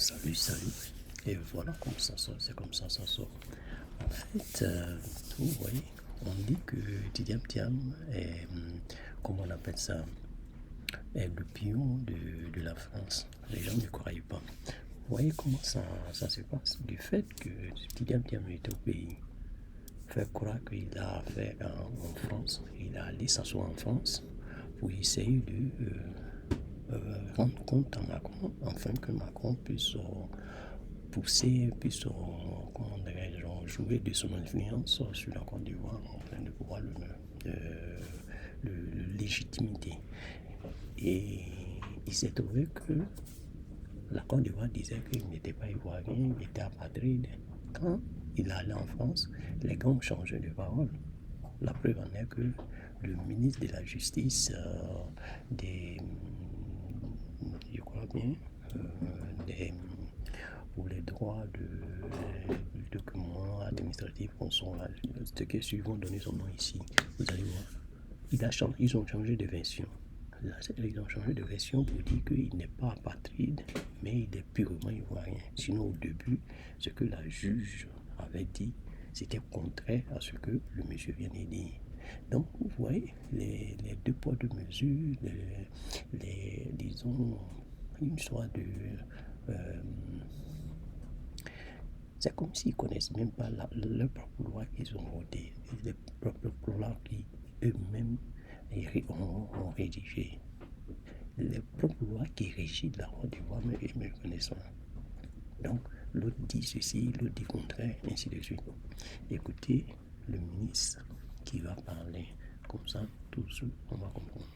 Salut. Et voilà comme ça sort, c'est comme ça sort. En fait, vous voyez, on dit que Tidiane Thiam est, comment on appelle ça, est le pion de la France. Les gens ne croyaient pas. Vous voyez comment ça se passe. Du fait que Tidiane Thiam est au pays, faire croire qu'il a fait en France, il a allé s'asseoir en France pour essayer de rendre compte à Macron, afin que Macron puisse pousser, puisse comment dirais-je, jouer de son influence sur la Côte d'Ivoire, afin de pouvoir le légitimité. Et il s'est trouvé que la Côte d'Ivoire disait qu'il n'était pas ivoirien, il était apatride. Quand il allait en France, les gars ont changé de parole. La preuve en est que le ministre de la Justice, je crois bien, pour les droits du document administratif, ceux qui suivent vont donner son nom ici. Vous allez voir. Ils ont changé de version. Là, ils ont changé de version pour dire qu'il n'est pas apatride, mais il est purement ivoirien. Sinon, au début, ce que la juge avait dit, c'était contraire à ce que le monsieur vient de dire. Donc, vous voyez, les deux poids, deux mesures, disons, une sorte de... c'est comme s'ils ne connaissent même pas leur propre loi qu'ils ont voté, les propres lois qui eux-mêmes ont rédigé. Les propres lois qui régissent la Côte d'Ivoire, mais ils ne connaissent pas. Donc, l'autre dit ceci, l'autre dit contraire, ainsi de suite. Écoutez le ministre qui va parler, comme ça, tous on va comprendre.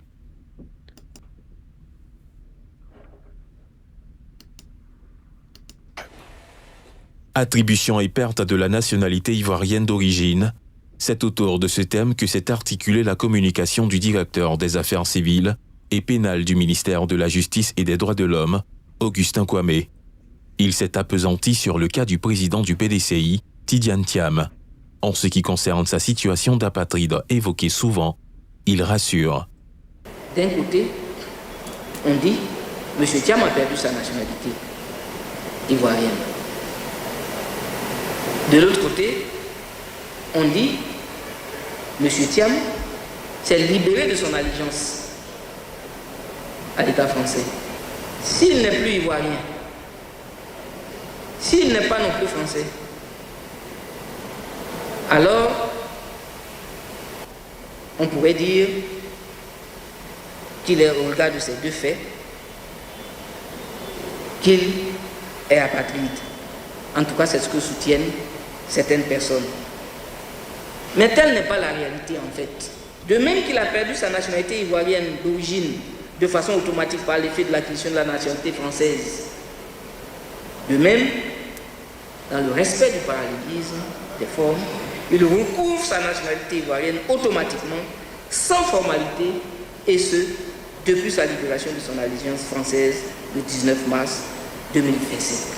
Attribution et perte de la nationalité ivoirienne d'origine, c'est autour de ce thème que s'est articulée la communication du directeur des Affaires civiles et pénales du ministère de la Justice et des Droits de l'Homme, Augustin Kwame. Il s'est appesanti sur le cas du président du PDCI, Tidiane Thiam. En ce qui concerne sa situation d'apatride évoquée souvent, il rassure. D'un côté, on dit M. Thiam a perdu sa nationalité ivoirienne. De l'autre côté, on dit M. Thiam s'est libéré de son allégeance à l'État français. S'il n'est plus ivoirien, s'il n'est pas non plus français, alors on pourrait dire qu'il est au regard de ces deux faits qu'il est apatride. En tout cas, c'est ce que soutiennent certaines personnes. Mais telle n'est pas la réalité en fait. De même qu'il a perdu sa nationalité ivoirienne d'origine de façon automatique par l'effet de l'acquisition de la nationalité française, de même, dans le respect du parallélisme des formes, il recouvre sa nationalité ivoirienne automatiquement, sans formalité, et ce, depuis sa libération de son allégeance française le 19 mars 2027.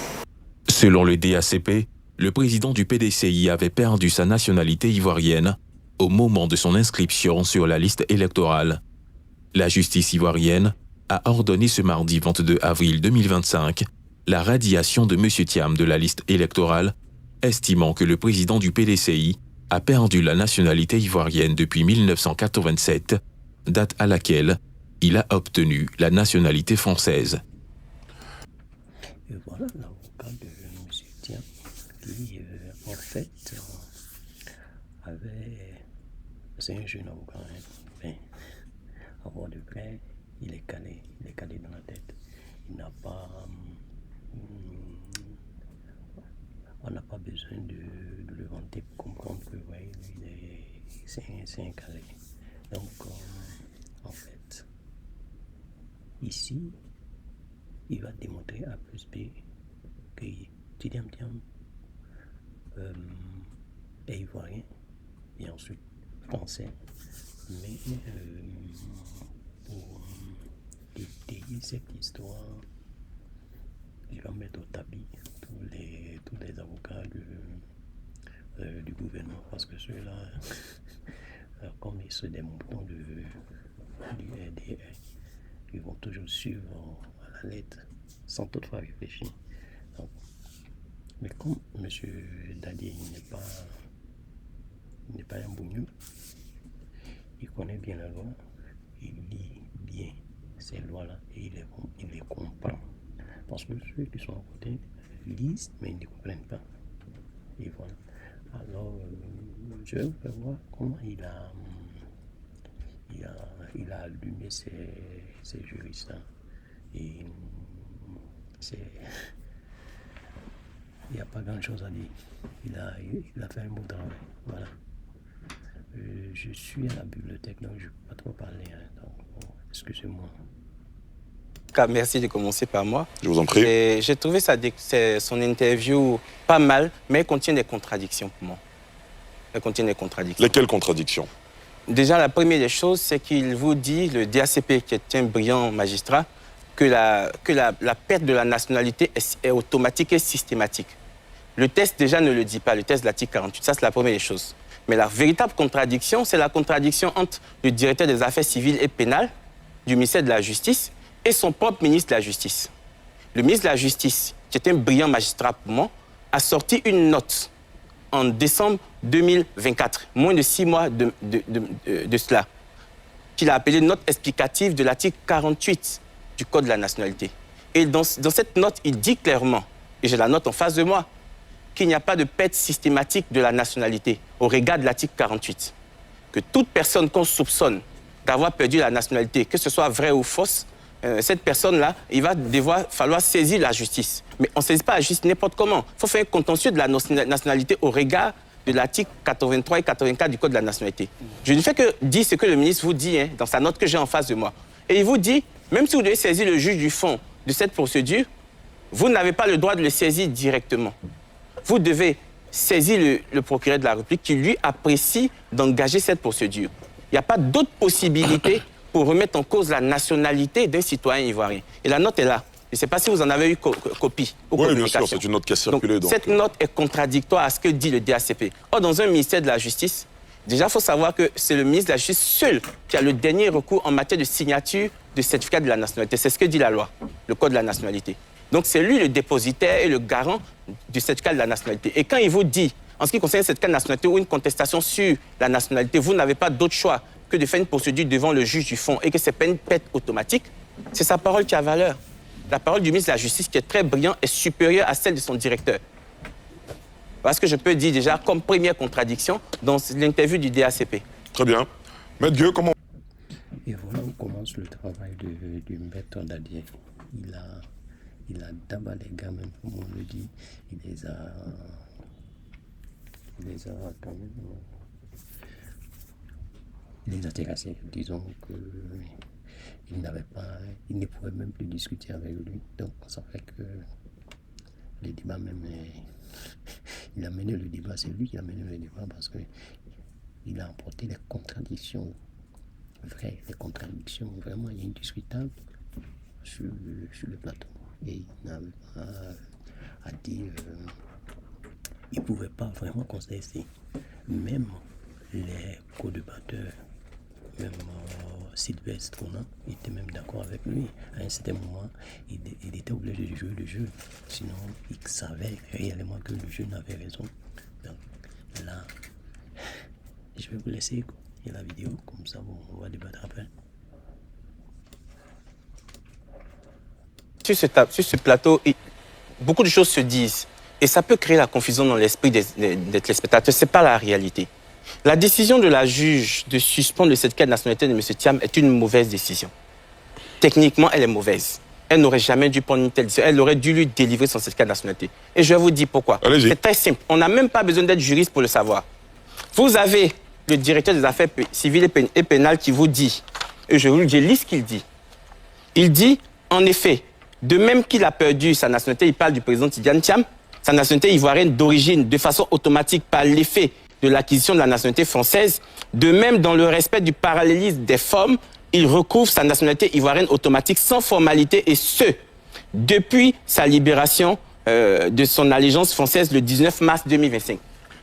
Selon le DACP, le président du PDCI avait perdu sa nationalité ivoirienne au moment de son inscription sur la liste électorale. La justice ivoirienne a ordonné ce mardi 22 avril 2025 la radiation de M. Thiam de la liste électorale, estimant que le président du PDCI a perdu la nationalité ivoirienne depuis 1987, date à laquelle il a obtenu la nationalité française. Et voilà l'avocat de M. Thiam qui, en fait, c'est un jeune avocat, hein. À voir de près, il est calé dans la tête. Il n'a pas... on n'a pas besoin de le vanter pour comprendre que ouais, c'est un calé. Donc, en fait, ici, il va démontrer A plus B que Tidiane Thiam est ivoirien et ensuite français. Mais pour détailler cette histoire, il va mettre au tapis tous les avocats du gouvernement, parce que ceux-là, comme ils se démontrent du RDR, ils vont toujours suivre à la lettre sans toutefois réfléchir. Mais comme M. Dadier n'est pas un bougnou, il connaît bien la loi, il lit bien ces lois-là et il les comprend. Parce que ceux qui sont à côté lisent, mais ils ne comprennent pas. Et voilà. Alors, je vais vous faire voir comment il a allumé ces juristes-là. Et il n'y a pas grand-chose à dire. Il a fait un beau travail. Voilà. Je suis à la bibliothèque, donc je ne peux pas trop parler. Hein, donc, bon, excusez-moi. Merci de commencer par moi. Je vous en prie. J'ai trouvé son interview pas mal, mais elle contient des contradictions pour moi. Elle contient des contradictions. Lesquelles contradictions? Déjà, la première des choses, c'est qu'il vous dit, le DACP, qui est un brillant magistrat, que la perte de la nationalité est automatique et systématique. Le test, déjà, ne le dit pas, le test de l'article 48. Ça, c'est la première des choses. Mais la véritable contradiction, c'est la contradiction entre le directeur des affaires civiles et pénales du ministère de la Justice et son propre ministre de la Justice. Le ministre de la Justice, qui est un brillant magistrat pour moi, a sorti une note en décembre 2024, moins de 6 mois de cela, qu'il a appelée note explicative de l'article 48 du Code de la nationalité. Et dans cette note, il dit clairement, et j'ai la note en face de moi, qu'il n'y a pas de perte systématique de la nationalité au regard de l'article 48. Que toute personne qu'on soupçonne d'avoir perdu la nationalité, que ce soit vrai ou fausse, cette personne-là, il va falloir saisir la justice. Mais on ne saisit pas la justice n'importe comment. Il faut faire un contentieux de la nationalité au regard de l'article 83 et 84 du Code de la nationalité. Je ne fais que dire ce que le ministre vous dit dans sa note que j'ai en face de moi. Et il vous dit, même si vous devez saisir le juge du fond de cette procédure, vous n'avez pas le droit de le saisir directement. Vous devez saisir le procureur de la République qui, lui, apprécie d'engager cette procédure. Il n'y a pas d'autre possibilité pour remettre en cause la nationalité d'un citoyen ivoirien. Et la note est là. Je ne sais pas si vous en avez eu copie ou oui, communication. bien sûr, c'est une note qui a circulé. Donc, cette note est contradictoire à ce que dit le DACP. Or, dans un ministère de la Justice, déjà, il faut savoir que c'est le ministre de la Justice seul qui a le dernier recours en matière de signature de certificat de la nationalité. C'est ce que dit la loi, le Code de la nationalité. Donc, c'est lui le dépositaire et le garant du certificat de la nationalité. Et quand il vous dit, en ce qui concerne le certificat de nationalité ou une contestation sur la nationalité, vous n'avez pas d'autre choix que de faire une procédure devant le juge du fond et que ce n'est pas une perte automatique, c'est sa parole qui a valeur. La parole du ministre de la Justice, qui est très brillant, est supérieure à celle de son directeur. Voilà ce que je peux dire déjà comme première contradiction dans l'interview du DACP. Très bien. Maître Gueux, comment... Et voilà où commence le travail du maître Dadier. Il a d'abord les gars, même comme on le dit, il les a quand même... Il les a terrassés, disons que... Il ne pouvait même plus discuter avec lui. Donc, ça fait que le débat même, il a mené le débat, c'est lui qui a mené le débat parce qu'il a emporté les contradictions vraies, les contradictions vraiment indiscutables sur le plateau. Et il n'avait pas à dire, il ne pouvait pas vraiment contester. Même les co-débatteurs, même Sylvestre était même d'accord avec lui. À un certain moment, il était obligé de jouer le jeu. Sinon, il savait réellement que le jeu n'avait raison. Donc là, je vais vous laisser écouter la vidéo, comme ça on va débattre après. Sur ce plateau, beaucoup de choses se disent. Et ça peut créer la confusion dans l'esprit des téléspectateurs. Ce n'est pas la réalité. La décision de la juge de suspendre le certificat de nationalité de M. Thiam est une mauvaise décision. Techniquement, elle est mauvaise. Elle n'aurait jamais dû prendre une telle décision. Elle aurait dû lui délivrer son certificat de nationalité. Et je vais vous dire pourquoi. C'est très simple. On n'a même pas besoin d'être juriste pour le savoir. Vous avez le directeur des affaires civiles et pénales qui vous dit, et je lis ce qu'il dit. Il dit, en effet, de même qu'il a perdu sa nationalité, il parle du président Tidjane Thiam, sa nationalité ivoirienne d'origine, de façon automatique par l'effet de l'acquisition de la nationalité française. De même, dans le respect du parallélisme des formes, il recouvre sa nationalité ivoirienne automatique sans formalité, et ce, depuis sa libération de son allégeance française le 19 mars 2025.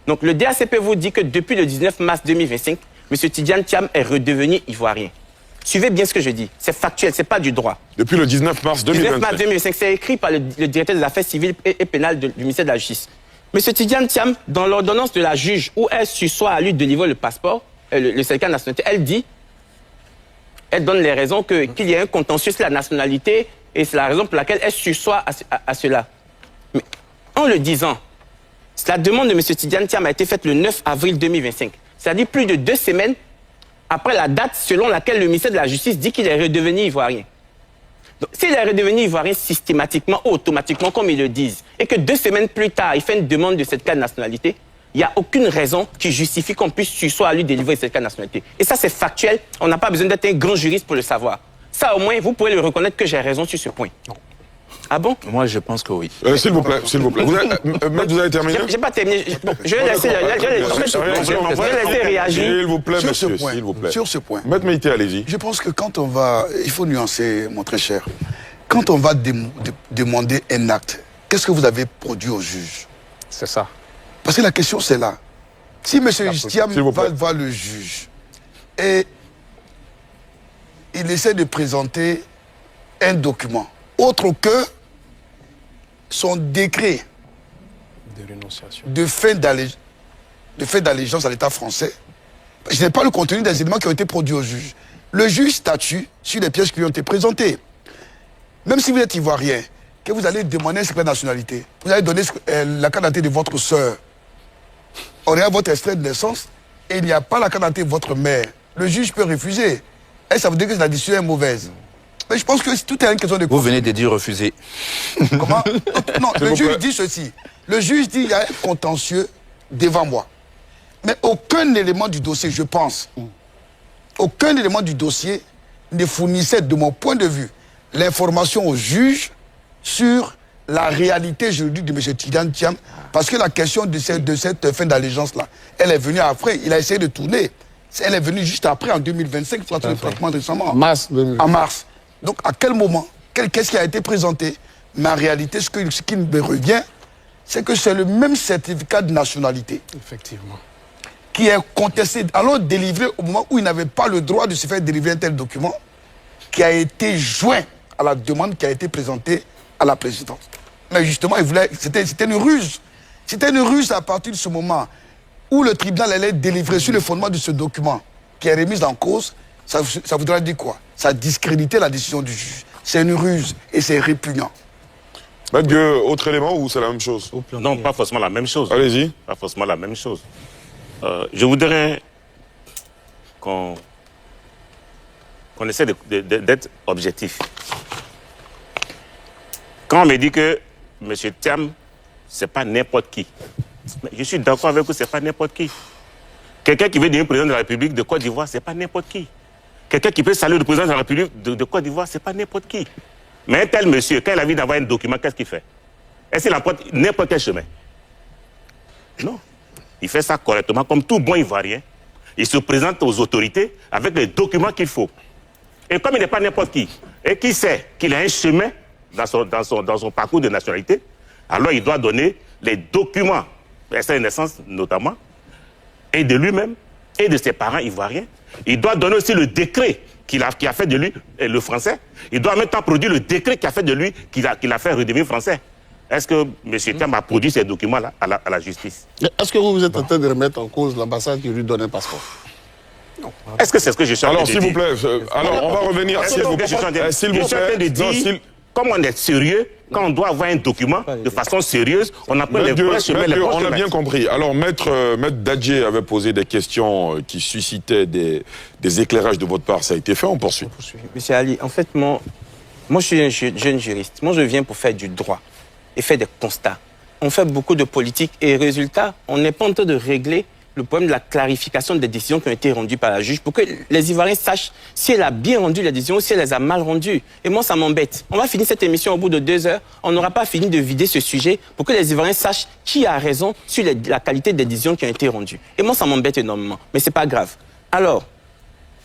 Donc le DACP vous dit que depuis le 19 mars 2025, M. Tidjane Thiam est redevenu ivoirien. Suivez bien ce que je dis. C'est factuel, ce n'est pas du droit. Depuis le 19 mars 2025. 19 mars 2005, c'est écrit par le directeur des affaires civiles et pénales du ministère de la Justice. M. Tidiane Thiam, dans l'ordonnance de la juge où elle sursoit à lui de délivrer le passeport, le certificat de nationalité, elle dit, elle donne les raisons qu'il y a un contentieux sur la nationalité et c'est la raison pour laquelle elle sursoit à cela. Mais en le disant, la demande de M. Tidiane Thiam a été faite le 9 avril 2025. C'est-à-dire plus de 2 semaines après la date selon laquelle le ministère de la Justice dit qu'il est redevenu ivoirien. Donc, s'il est redevenu ivoirien systématiquement ou automatiquement, comme ils le disent, et que 2 semaines plus tard, il fait une demande de certificat de nationalité, il n'y a aucune raison qui justifie qu'on puisse sursoir à lui délivrer ce certificat de nationalité. Et ça, c'est factuel. On n'a pas besoin d'être un grand juriste pour le savoir. Ça, au moins, vous pouvez le reconnaître que j'ai raison sur ce point. Non. Ah bon? Moi, je pense que oui. S'il vous plaît, s'il vous plaît. Maître, vous avez terminé? J'ai pas terminé. Bon, je vais laisser réagir. S'il vous plaît, sur monsieur, ce point, s'il vous plaît. Sur ce point. Maître Meïté, allez-y. Je pense que quand on va... Il faut nuancer, mon très cher. Quand on va demander un acte, qu'est-ce que vous avez produit au juge? C'est ça. Parce que la question, c'est là. Si M. Thiam va voir le juge et il essaie de présenter un document autre que son décret de fin d'allégeance à l'État français, je n'ai pas le contenu des éléments qui ont été produits au juge. Le juge statue sur les pièces qui lui ont été présentées. Même si vous êtes ivoirien, que vous allez demander un secret de nationalité, vous allez donner la carte d'identité de votre sœur, on regarde votre extrait de naissance et il n'y a pas la carte d'identité de votre mère. Le juge peut refuser. Et ça veut dire que la décision est mauvaise. Mais je pense que tout est une question de... Vous venez de dire refuser. Comment? Non, le juge dit ceci. Le juge dit qu'il y a un contentieux devant moi. Mais aucun élément du dossier, je pense, aucun élément du dossier ne fournissait, de mon point de vue, l'information au juge sur la réalité juridique de M. Tidiane Thiam, parce que la question de cette fin d'allégeance-là, elle est venue après, il a essayé de tourner. Elle est venue juste après, en 2025, pratiquement récemment. En mars. Donc, à quel moment, qu'est-ce qui a été présenté? Mais en réalité, ce qui me revient, c'est que c'est le même certificat de nationalité. Effectivement. Qui est contesté, alors délivré au moment où il n'avait pas le droit de se faire délivrer un tel document, qui a été joint à la demande qui a été présentée à la présidence. Mais justement, c'était une ruse. C'était une ruse à partir de ce moment où le tribunal allait délivrer sur le fondement de ce document qui est remis en cause. Ça voudrait dire quoi? Ça discréditait la décision du juge. C'est une ruse et c'est répugnant. Maître Gueux, autre élément ou c'est la même chose? Non, pas forcément la même chose. Allez-y. Pas forcément la même chose. Je voudrais qu'on essaie d'être objectif. Quand on me dit que M. Thiam, c'est pas n'importe qui. Je suis d'accord avec vous, c'est pas n'importe qui. Quelqu'un qui veut devenir président de la République de Côte d'Ivoire, c'est pas n'importe qui. Quelqu'un qui peut saluer le président de la République de Côte d'Ivoire, c'est pas n'importe qui. Mais un tel monsieur, quand il a envie d'avoir un document, qu'est-ce qu'il fait? Est-ce qu'il emprunte n'importe quel chemin? Non. Il fait ça correctement, comme tout bon Ivoirien. Il se présente aux autorités avec les documents qu'il faut. Et comme il n'est pas n'importe qui, et qui sait qu'il a un chemin dans son parcours de nationalité, alors il doit donner les documents, extrait de naissance notamment, et de lui-même, et de ses parents ivoiriens. Il doit donner aussi le décret qui a fait de lui le français. Il doit en même temps produire le décret qui a fait de lui, qu'il a fait redevenir français. Est-ce que M. Thiam a produit ces documents-là à la justice? Est-ce que vous êtes en train de remettre en cause l'ambassade qui lui donne un passeport? Non. Est-ce que c'est ce que je suis en train de dire? Alors, s'il vous plaît, alors on va revenir. S'il vous plaît, je suis en train de dire, comme on est sérieux, quand on doit avoir un document de façon sérieuse, on apprend les vrais chemins, les bons chemins. On a bien compris. Alors, Maître Dadjié avait posé des questions qui suscitaient des éclairages de votre part. Ça a été fait, on poursuit. Monsieur Ali, en fait, moi je suis un jeune juriste. Moi, je viens pour faire du droit et faire des constats. On fait beaucoup de politique et résultat, on n'est pas en train de régler le problème de la clarification des décisions qui ont été rendues par la juge pour que les Ivoiriens sachent si elle a bien rendu les décisions ou si elle les a mal rendues. Et moi, ça m'embête. On va finir cette émission au bout de 2 heures. On n'aura pas fini de vider ce sujet pour que les Ivoiriens sachent qui a raison sur la qualité des décisions qui ont été rendues. Et moi, ça m'embête énormément. Mais c'est pas grave. Alors,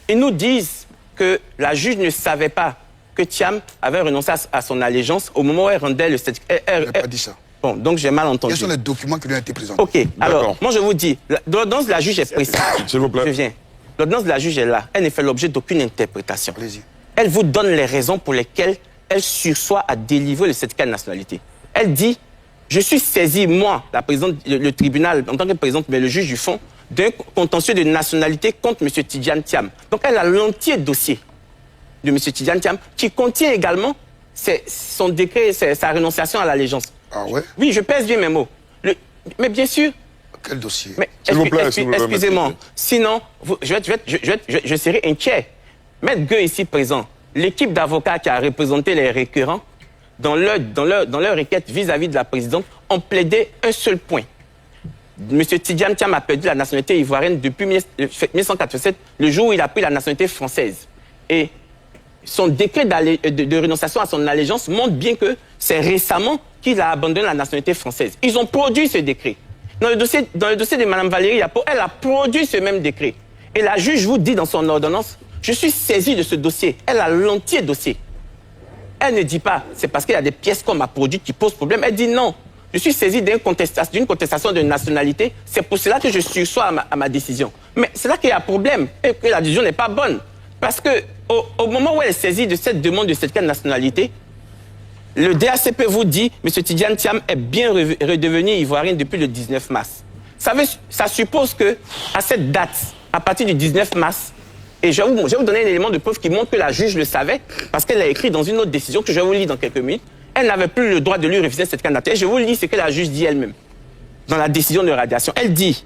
ils nous disent que la juge ne savait pas que Thiam avait renoncé à son allégeance au moment où elle rendait le certificat. Elle n'a pas dit ça. Bon, donc j'ai mal entendu. Quels sont les documents qui lui ont été présentés? Ok, alors, moi je vous dis, dans la juge est précise. S'il vous plaît. Je viens. L'ordonnance de la juge est là. Elle ne fait l'objet d'aucune interprétation. Allez-y. Elle vous donne les raisons pour lesquelles elle sursoit à délivrer le certificat de nationalité. Elle dit, je suis saisi, moi, la présidente, le tribunal, en tant que présidente, mais le juge du fond, d'un contentieux de nationalité contre M. Tidjane Thiam. Donc elle a l'entier dossier de M. Tidjane Thiam qui contient également son décret, sa renonciation à l'allégeance. Ah ouais? Oui, je pèse bien mes mots. Mais bien sûr... Quel dossier? Mais S'il vous plaît, excusez-moi. Sinon, je serai inquiet. Maître Gueux ici présent, l'équipe d'avocats qui a représenté les récurrents, dans leur requête vis-à-vis de la présidente, ont plaidé un seul point. M. Tidjane Thiam a perdu la nationalité ivoirienne depuis 1987, le jour où il a pris la nationalité française. Et son décret de renonciation à son allégeance montre bien que c'est récemment qu'il a abandonné la nationalité française. Ils ont produit ce décret. Dans le dossier de Mme Valérie Yapo, elle a produit ce même décret. Et la juge vous dit dans son ordonnance, je suis saisi de ce dossier. Elle a l'entier dossier. Elle ne dit pas, c'est parce qu'il y a des pièces qu'on m'a produites qui posent problème. Elle dit non, je suis saisi d'une contestation de nationalité. C'est pour cela que je sursois à ma décision. Mais c'est là qu'il y a un problème et que la décision n'est pas bonne. Parce que au moment où elle est saisie de cette demande de certificat de nationalité, le DACP vous dit, M. Tidjane Thiam est bien redevenu ivoirien depuis le 19 mars. Ça suppose que à cette date, à partir du 19 mars, et je vais vous donner un élément de preuve qui montre que la juge le savait, parce qu'elle l'a écrit dans une autre décision que je vais vous lire dans quelques minutes. Elle n'avait plus le droit de lui refuser cette candidature. Et je vous lis ce que la juge dit elle-même dans la décision de radiation. Elle dit,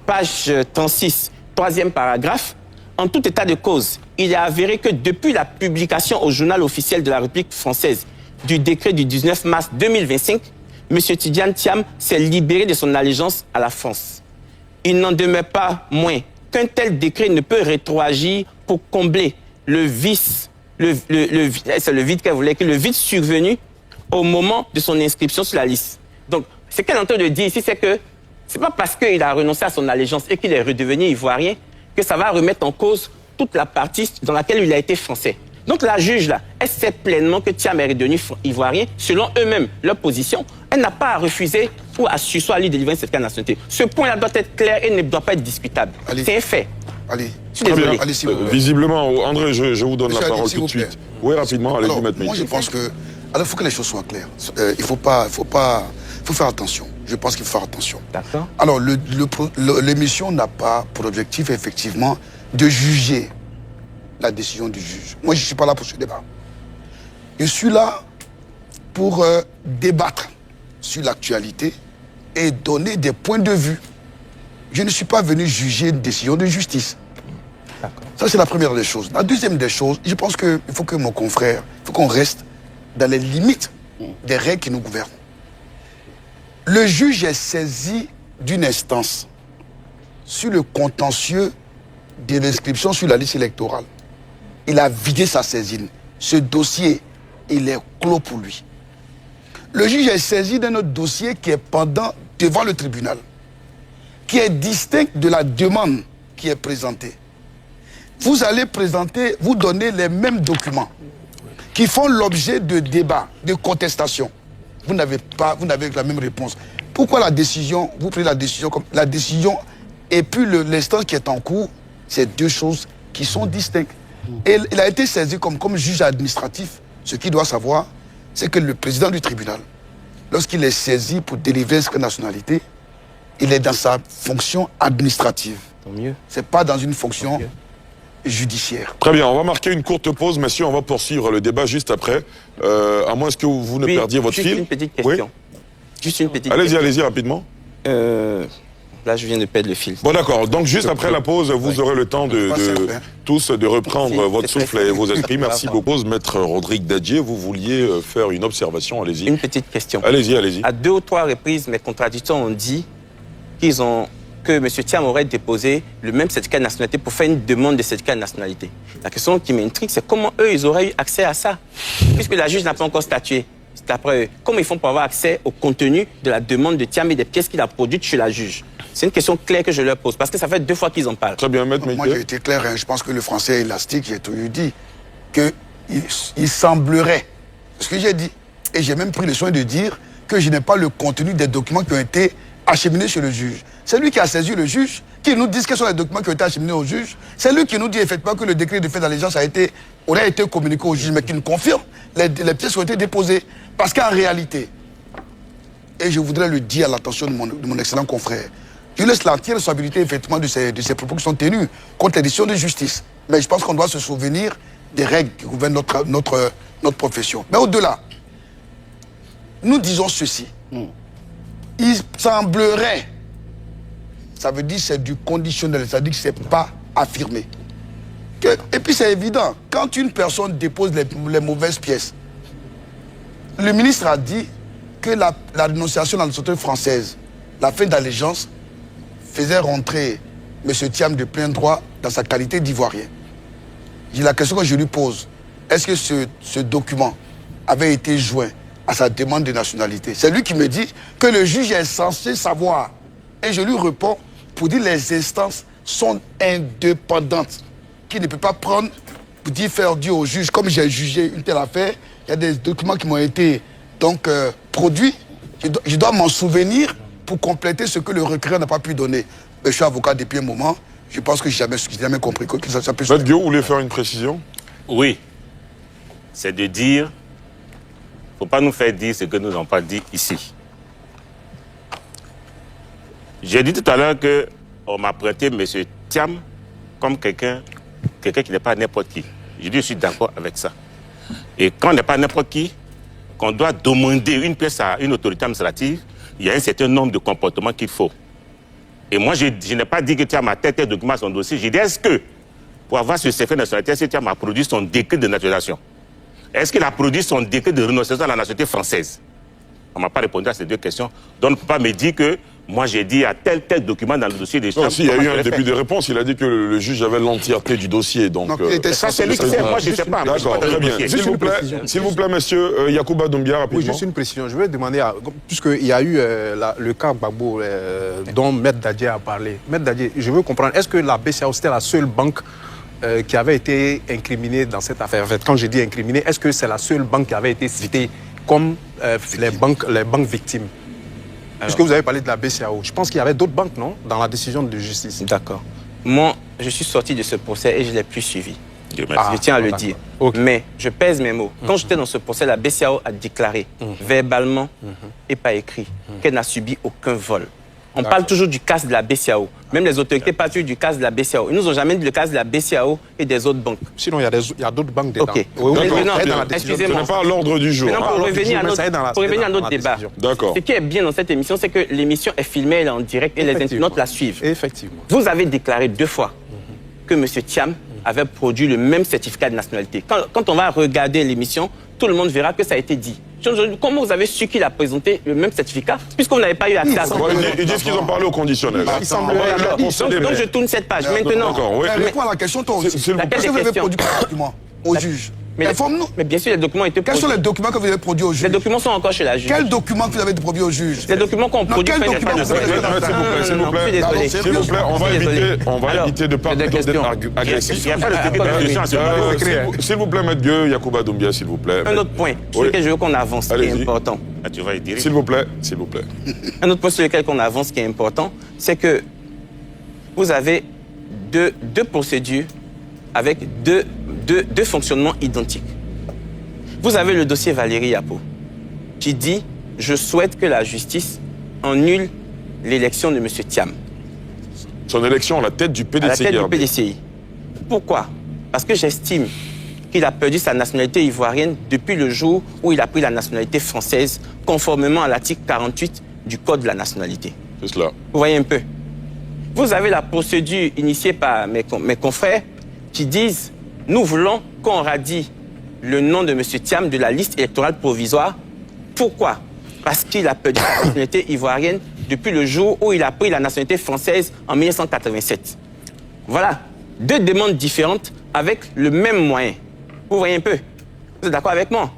page 36, troisième paragraphe, en tout état de cause, il est avéré que depuis la publication au journal officiel de la République française du décret du 19 mars 2025, M. Tidjane Thiam s'est libéré de son allégeance à la France. Il n'en demeure pas moins qu'un tel décret ne peut rétroagir pour combler le vide qu'elle voulait, le vide survenu au moment de son inscription sur la liste. Donc, ce qu'elle est en train de dire ici, c'est que c'est pas parce qu'il a renoncé à son allégeance et qu'il est redevenu ivoirien que ça va remettre en cause toute la partie dans laquelle il a été français. Donc la juge, là, elle sait pleinement que Thiam est redevenu ivoirien, selon eux-mêmes, leur position. Elle n'a pas à refuser ou à sursoir à lui délivrer cette nationalité. Ce point-là doit être clair et ne doit pas être discutable. C'est un fait. Allez. Je suis désolé. Allez, s'il vous plaît. Visiblement, André, je vous donne la parole s'il tout vous de suite. plaît. Oui, rapidement, allez-y, Alors, Maître moi, je Meïté. pense que... Alors, il faut que les choses soient claires. Il faut faire attention. Je pense qu'il faut faire attention. D'accord. Alors, l'émission n'a pas pour objectif, effectivement, de juger la décision du juge. Moi, je ne suis pas là pour ce débat. Je suis là pour débattre sur l'actualité et donner des points de vue. Je ne suis pas venu juger une décision de justice. Ça, c'est la première des choses. La deuxième des choses, je pense qu'il faut que mon confrère, il faut qu'on reste dans les limites des règles qui nous gouvernent. Le juge est saisi d'une instance sur le contentieux de l'inscription sur la liste électorale. Il a vidé sa saisine. Ce dossier, il est clos pour lui. Le juge est saisi d'un autre dossier qui est pendant devant le tribunal, qui est distinct de la demande qui est présentée. Vous allez présenter, vous donner les mêmes documents qui font l'objet de débats, de contestations. Vous n'avez la même réponse. Pourquoi la décision, vous prenez la décision comme la décision et puis l'instance qui est en cours, c'est deux choses qui sont distinctes. Et il a été saisi comme juge administratif. Ce qu'il doit savoir, c'est que le président du tribunal, lorsqu'il est saisi pour délivrer cette nationalité, il est dans sa fonction administrative. Tant mieux. Ce n'est pas dans une fonction judiciaire. Très bien, on va marquer une courte pause, messieurs, on va poursuivre le débat juste après. À moins que vous ne perdiez votre juste fil. Une petite question. Oui. Juste une petite question. Allez-y, rapidement. Là, je viens de perdre le fil. Bon, d'accord. Donc, juste après la pause, vous aurez le temps tous de reprendre votre souffle et vos esprits. Merci beaucoup. Maître Rodrigue Dadjié, vous vouliez faire une observation. Allez-y. Une petite question. Allez-y. À 2 ou 3 reprises, mes contradicteurs ont dit que M. Thiam aurait déposé le même certificat de nationalité pour faire une demande de certificat de nationalité. La question qui m'intrigue, c'est comment eux, ils auraient eu accès à ça, puisque la juge n'a pas encore statué. C'est après eux. Comment ils font pour avoir accès au contenu de la demande de Thiam et des pièces qu'il a produites chez la juge? C'est une question claire que je leur pose, parce que ça fait 2 fois qu'ils en parlent. Très bien, Maître Meïté. Moi, j'ai été clair. Je pense que le français est élastique. J'ai toujours dit qu'il semblerait, ce que j'ai dit, et j'ai même pris le soin de dire que je n'ai pas le contenu des documents qui ont été acheminés chez le juge. C'est lui qui a saisi le juge, qui nous dit quels sont les documents qui ont été acheminés au juge. C'est lui qui nous dit effectivement que le décret de fait d'allégeance aurait été communiqué au juge, mais qui nous confirme les pièces ont été déposées. Parce qu'en réalité, et je voudrais le dire à l'attention de mon excellent confrère, je laisse l'entière responsabilité effectivement de ces propos qui sont tenus contre les décisions de justice. Mais je pense qu'on doit se souvenir des règles qui gouvernent notre profession. Mais au-delà, nous disons ceci. Il semblerait, ça veut dire que c'est du conditionnel, ça veut dire que ce n'est pas affirmé. Et puis c'est évident, quand une personne dépose les mauvaises pièces, le ministre a dit que la dénonciation dans la société française, la fin d'allégeance, faisait rentrer M. Thiam de plein droit dans sa qualité d'Ivoirien. La question que je lui pose, est-ce que ce document avait été joint à sa demande de nationalité? C'est lui qui me dit que le juge est censé savoir. Et je lui réponds pour dire que les instances sont indépendantes. Qui ne peut pas prendre pour dire faire dire au juge, comme j'ai jugé une telle affaire, il y a des documents qui m'ont été donc produits. Je dois m'en souvenir pour compléter ce que le requérant n'a pas pu donner. Mais je suis avocat depuis un moment. Je pense que je n'ai jamais compris que ça peut se faire. Guillaume, vous voulez faire une précision? Oui. C'est de dire, il ne faut pas nous faire dire ce que nous n'avons pas dit ici. J'ai dit tout à l'heure qu'on m'a prêté M. Thiam comme quelqu'un qui n'est pas n'importe qui. Je dis, je suis d'accord avec ça. Et quand on n'est pas n'importe qui, qu'on doit demander une pièce à une autorité administrative, il y a un certain nombre de comportements qu'il faut. Et moi, je n'ai pas dit que Thiam a tel document à son dossier. J'ai dit, est-ce que, pour avoir ce certificat de nationalité, est-ce que Thiam a produit son décret de naturalisation? Est-ce qu'il a produit son décret de renonciation à la nationalité française? On ne m'a pas répondu à ces deux questions. Donc, on ne peut pas me dire que moi, j'ai dit à tel document dans le dossier des choses. Il y a eu un début de réponse. Il a dit que le juge avait l'entièreté du dossier. Donc, ça, c'est lui qui sait. Moi, je ne sais pas. D'accord, très bien. S'il vous plaît, monsieur Yacouba Doumbia, rapidement. Oui, juste une précision. Je vais demander, puisqu'il y a eu le cas Gbagbo dont Maître Dadje a parlé. Maître Dadje, je veux comprendre, est-ce que la BCEAO, c'était la seule banque qui avait été incriminée dans cette affaire? En fait, quand je dis incriminée, est-ce que c'est la seule banque qui avait été citée comme les banques victimes? Puisque vous avez parlé de la BCEAO, je pense qu'il y avait d'autres banques, non, dans la décision de justice. D'accord. Moi, je suis sorti de ce procès et je ne l'ai plus suivi. Je tiens à le dire. Okay. Mais je pèse mes mots. Quand j'étais dans ce procès, la BCEAO a déclaré verbalement et pas écrit qu'elle n'a subi aucun vol. On parle toujours du cas de la BCEAO. Même les autorités parlent toujours du cas de la BCEAO. Ils nous ont jamais dit le cas de la BCEAO et des autres banques. Sinon, il y a d'autres banques dedans. Ok. Excusez-moi. Ce n'est pas à l'ordre du jour. Maintenant, pour revenir à notre débat, ce qui est bien dans cette émission, c'est que l'émission est filmée, elle est en direct et les internautes la suivent. Effectivement. Vous avez déclaré 2 fois que M. Thiam avait produit le même certificat de nationalité. Quand on va regarder l'émission, tout le monde verra que ça a été dit. Comment vous avez su qu'il a présenté le même certificat puisque vous n'avez pas eu accès à ça? Ils disent qu'ils ont parlé au conditionnel. Donc je tourne cette page. Maintenant, réponds à la question, toi aussi. Est-ce que vous avez produit un document au juge? Informe-nous. Mais bien sûr, les documents étaient produits. Quels sont les documents que vous avez produits au juge? Les documents sont encore chez la juge. Quels documents que vous avez produits au juge? Les documents qu'on produit. Quels documents vous avez S'il vous plaît, on va éviter de parler d'être agressif. Il n'y a pas de début de discussion à ce S'il vous plaît, Maître Yacouba Doumbia, s'il vous plaît. Un autre point sur lequel je veux qu'on avance, qui est important. S'il vous plaît, s'il vous plaît. Un autre point sur lequel on avance, qui est important, c'est que vous avez deux procédures avec deux fonctionnements identiques. Vous avez le dossier Valérie Yapo, qui dit « Je souhaite que la justice annule l'élection de M. Thiam. » Son élection à la tête du PDCI. À la tête du PDCI. Pourquoi? Parce que j'estime qu'il a perdu sa nationalité ivoirienne depuis le jour où il a pris la nationalité française, conformément à l'article 48 du Code de la nationalité. C'est cela. Vous voyez un peu. Vous avez la procédure initiée par mes confrères qui disent « Nous voulons qu'on radie le nom de M. Thiam de la liste électorale provisoire. » Pourquoi? Parce qu'il a perdu la nationalité ivoirienne depuis le jour où il a pris la nationalité française en 1987. Voilà. 2 demandes différentes avec le même moyen. Vous voyez un peu? Vous êtes d'accord avec moi?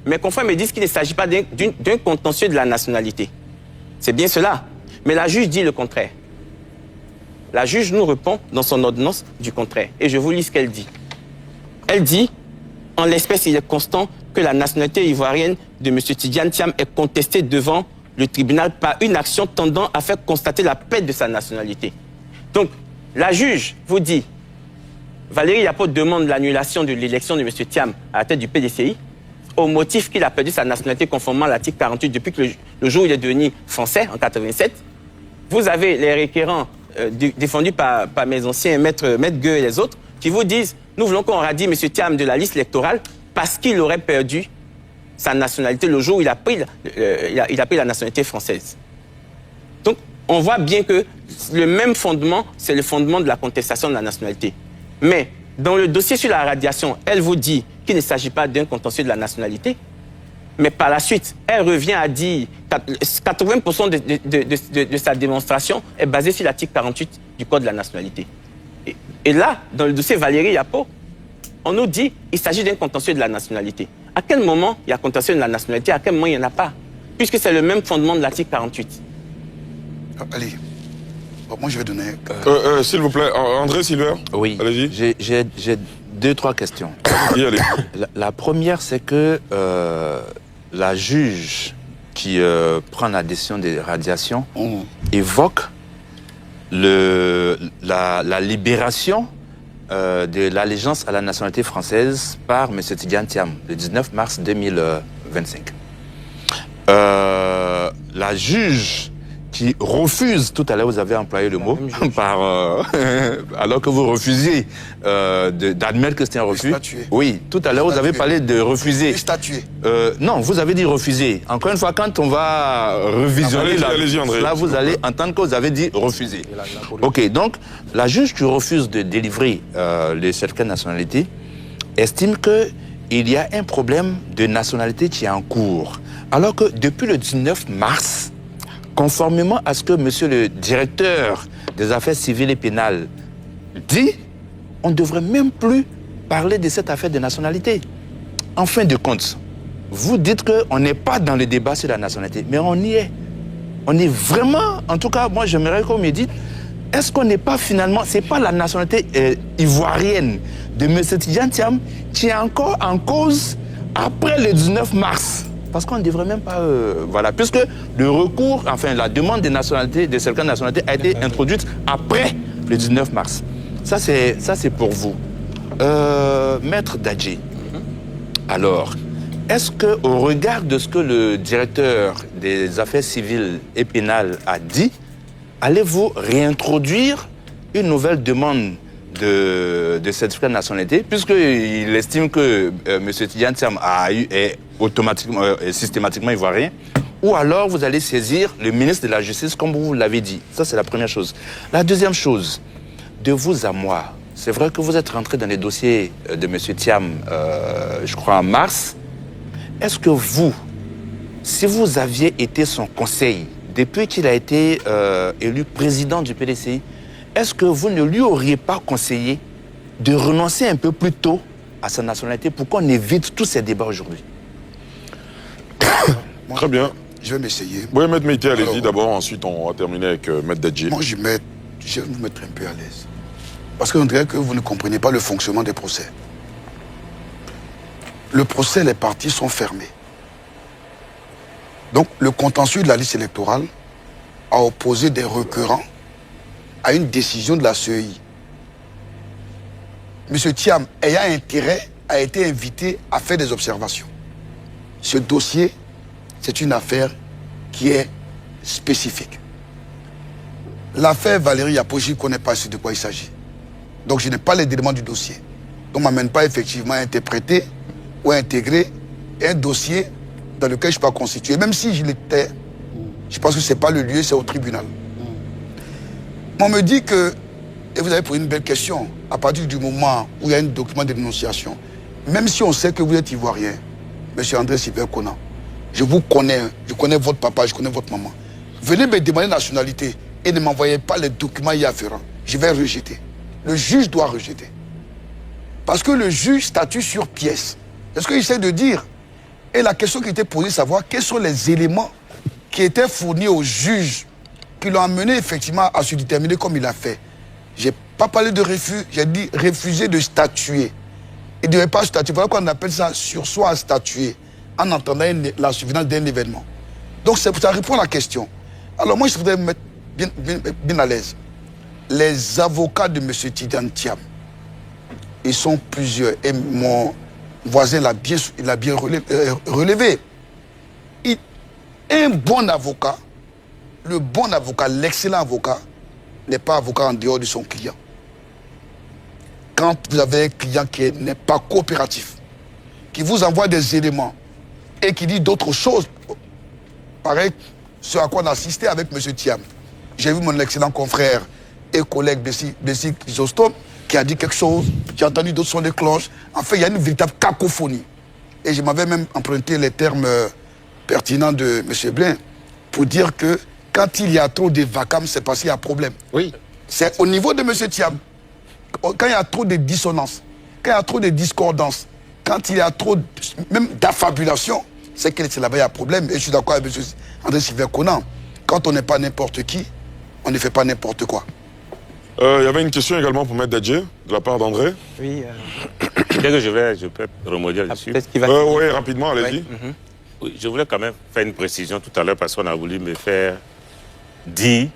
Mes confrères me disent qu'il ne s'agit pas d'un contentieux de la nationalité. C'est bien cela. Mais la juge dit le contraire. La juge nous répond dans son ordonnance du contraire. Et je vous lis ce qu'elle dit. Elle dit, en l'espèce, il est constant que la nationalité ivoirienne de M. Tidjane Thiam est contestée devant le tribunal par une action tendant à faire constater la perte de sa nationalité. Donc, la juge vous dit, Valérie Yapo demande l'annulation de l'élection de M. Thiam à la tête du PDCI au motif qu'il a perdu sa nationalité conformément à l'article 48 depuis que le jour où il est devenu français, en 87. Vous avez les requérants défendus par mes anciens maîtres Gueux et les autres qui vous disent, nous voulons qu'on radie M. Thiam de la liste électorale parce qu'il aurait perdu sa nationalité le jour où il a pris la nationalité française. Donc, on voit bien que le même fondement, c'est le fondement de la contestation de la nationalité. Mais, dans le dossier sur la radiation, elle vous dit qu'il ne s'agit pas d'un contentieux de la nationalité. Mais par la suite, elle revient à dire que 80% de sa démonstration est basée sur l'article 48 du Code de la nationalité. Et là, dans le dossier Valérie Yapo, on nous dit qu'il s'agit d'un contentieux de la nationalité. À quel moment il y a contentieux de la nationalité, à quel moment il n'y en a pas? Puisque c'est le même fondement de l'article 48. Allez, bon, moi je vais donner... S'il vous plaît, André Silver. Oui, allez-y. J'ai 2-3 questions. Allez. La première, c'est que la juge qui prend la décision des radiations évoque la libération de l'allégeance à la nationalité française par M. Tidjane Thiam, le 19 mars 2025. La juge qui refuse, tout à l'heure vous avez employé le mot, alors que vous refusiez d'admettre que c'était un refus. Oui, tout à l'heure vous avez parlé de refuser. Non, vous avez dit refuser. Encore une fois, quand on va revisionner là, vous allez entendre que vous avez dit refuser. Ok, donc la juge qui refuse de délivrer les certificats de nationalité estime qu'il y a un problème de nationalité qui est en cours. Alors que depuis le 19 mars, conformément à ce que monsieur le directeur des affaires civiles et pénales dit, on ne devrait même plus parler de cette affaire de nationalité. En fin de compte, vous dites qu'on n'est pas dans le débat sur la nationalité, mais on y est. On est vraiment, en tout cas, moi j'aimerais qu'on me dise, est-ce qu'on n'est pas finalement, c'est pas la nationalité ivoirienne de M. Tidjane Thiam qui est encore en cause après le 19 mars? Parce qu'on ne devrait même pas... voilà, puisque le recours, enfin la demande des nationalités, des certificats de nationalité a été introduite après le 19 mars. Ça, c'est pour vous. Maître Dadji, alors, est-ce qu'au regard de ce que le directeur des affaires civiles et pénales a dit, allez-vous réintroduire une nouvelle demande de certificat de nationalité, puisqu'il estime que M. Tidjane Thiam est automatiquement, systématiquement ivoirien, ou alors vous allez saisir le ministre de la Justice, comme vous l'avez dit. Ça, c'est la première chose. La deuxième chose, de vous à moi, c'est vrai que vous êtes rentré dans les dossiers de M. Thiam, je crois en mars. Est-ce que vous, si vous aviez été son conseil, depuis qu'il a été élu président du PDCI, est-ce que vous ne lui auriez pas conseillé de renoncer un peu plus tôt à sa nationalité pour qu'on évite tous ces débats aujourd'hui? Très bien. Je vais m'essayer. Oui, Maître Meïté, allez-y d'abord, ensuite on va terminer avec Maître Dadji. Moi, je vais vous mettre un peu à l'aise. Parce qu'on dirait que vous ne comprenez pas le fonctionnement des procès. Le procès, les parties sont fermées. Donc, le contentieux de la liste électorale a opposé des requérants à une décision de la CEI. M. Thiam, ayant intérêt, a été invité à faire des observations. Ce dossier, c'est une affaire qui est spécifique. L'affaire Valérie Yapo, je ne connais pas de quoi il s'agit. Donc je n'ai pas les éléments du dossier. Donc on ne m'amène pas effectivement à interpréter ou à intégrer un dossier dans lequel je ne suis pas constitué. Même si je l'étais, je pense que ce n'est pas le lieu, c'est au tribunal. On me dit que, et vous avez posé une belle question, à partir du moment où il y a un document de dénonciation, même si on sait que vous êtes ivoirien, M. André Silver Kona, je vous connais, je connais votre papa, je connais votre maman. Venez me demander nationalité et ne m'envoyez pas les documents y afférents. Je vais rejeter. Le juge doit rejeter. Parce que le juge statue sur pièce. C'est ce qu'il essaie de dire. Et la question qui était posée, savoir quels sont les éléments qui étaient fournis au juge qui l'ont amené effectivement à se déterminer comme il a fait. Je n'ai pas parlé de refus, j'ai dit refuser de statuer. Il ne devait pas statuer. Voilà qu'on appelle ça sursoir à statuer en entendant la survenance d'un événement. Donc ça répond à la question. Alors moi, je voudrais me mettre bien à l'aise. Les avocats de M. Tidiane Thiam, ils sont plusieurs. Et mon voisin l'a bien relevé. Un bon avocat, le bon avocat, l'excellent avocat, n'est pas avocat en dehors de son client. Quand vous avez un client qui n'est pas coopératif, qui vous envoie des éléments et qui dit d'autres choses, pareil, ce à quoi on a assisté avec M. Thiam. J'ai vu mon excellent confrère et collègue Bessie Chrysostome qui a dit quelque chose, j'ai entendu d'autres sons de cloche. En fait, il y a une véritable cacophonie. Et je m'avais même emprunté les termes pertinents de M. Blin pour dire que quand il y a trop de vacarmes, c'est parce qu'il y a problème. Oui. C'est au niveau de M. Thiam. Quand il y a trop de dissonances, quand il y a trop de discordances, quand il y a trop même d'affabulation, c'est que c'est là-bas il y a problème. Et je suis d'accord avec M. André Sylvain Conan. Quand on n'est pas n'importe qui, on ne fait pas n'importe quoi. Il y avait une question également pour Maître Dadje, de la part d'André. Oui. Dès que je peux remodeler dessus. Oui, rapidement, allez-y. Oui, je voulais quand même faire une précision tout à l'heure parce qu'on a voulu me faire dire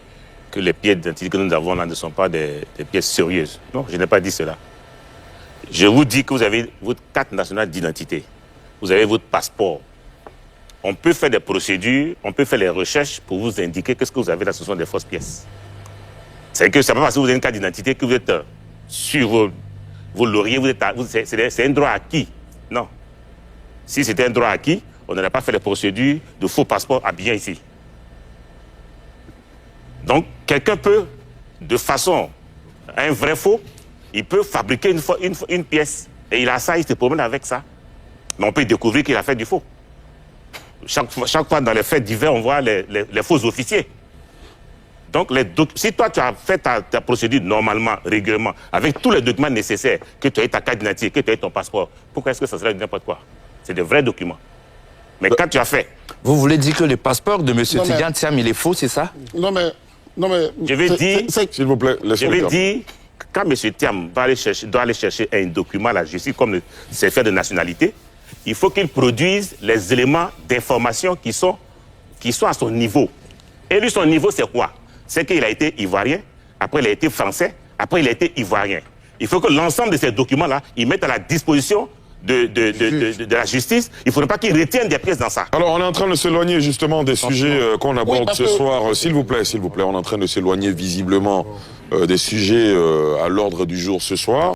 que les pièces d'identité que nous avons là ne sont pas des pièces sérieuses. Non, je n'ai pas dit cela. Je vous dis que vous avez votre carte nationale d'identité, vous avez votre passeport. On peut faire des procédures, on peut faire les recherches pour vous indiquer que ce que vous avez là, ce sont des fausses pièces. C'est que c'est pas parce que vous avez une carte d'identité que vous êtes sur vos lauriers, c'est un droit acquis. Non. Si c'était un droit acquis, on n'aurait pas fait les procédures de faux passeports à bien ici. Donc, quelqu'un peut, de façon, un vrai faux, il peut fabriquer une pièce. Et il a ça, il se promène avec ça. Mais on peut découvrir qu'il a fait du faux. Chaque fois, dans les faits divers, on voit les faux officiers. Donc, si toi, tu as fait ta procédure normalement, régulièrement, avec tous les documents nécessaires, que tu aies ta carte d'identité, que tu aies ton passeport, pourquoi est-ce que ça serait n'importe quoi? C'est de vrais documents. Mais quand tu as fait... Vous voulez dire que le passeport de M. Tidiane Thiam, il est faux, c'est ça? Non, mais... Je vais dire... S'il vous plaît, je vais dire, quand M. Thiam doit aller chercher un document à la justice, comme c'est fait de nationalité, il faut qu'il produise les éléments d'information qui sont à son niveau. Et lui, son niveau, c'est quoi? C'est qu'il a été ivoirien, après il a été français, après il a été ivoirien. Il faut que l'ensemble de ces documents-là, ils mettent à la disposition de la justice. Il ne faudrait pas qu'ils retiennent des pièces dans ça. Alors, on est en train de s'éloigner justement des sujets qu'on aborde ce soir. S'il vous plaît, on est en train de s'éloigner visiblement des sujets à l'ordre du jour ce soir.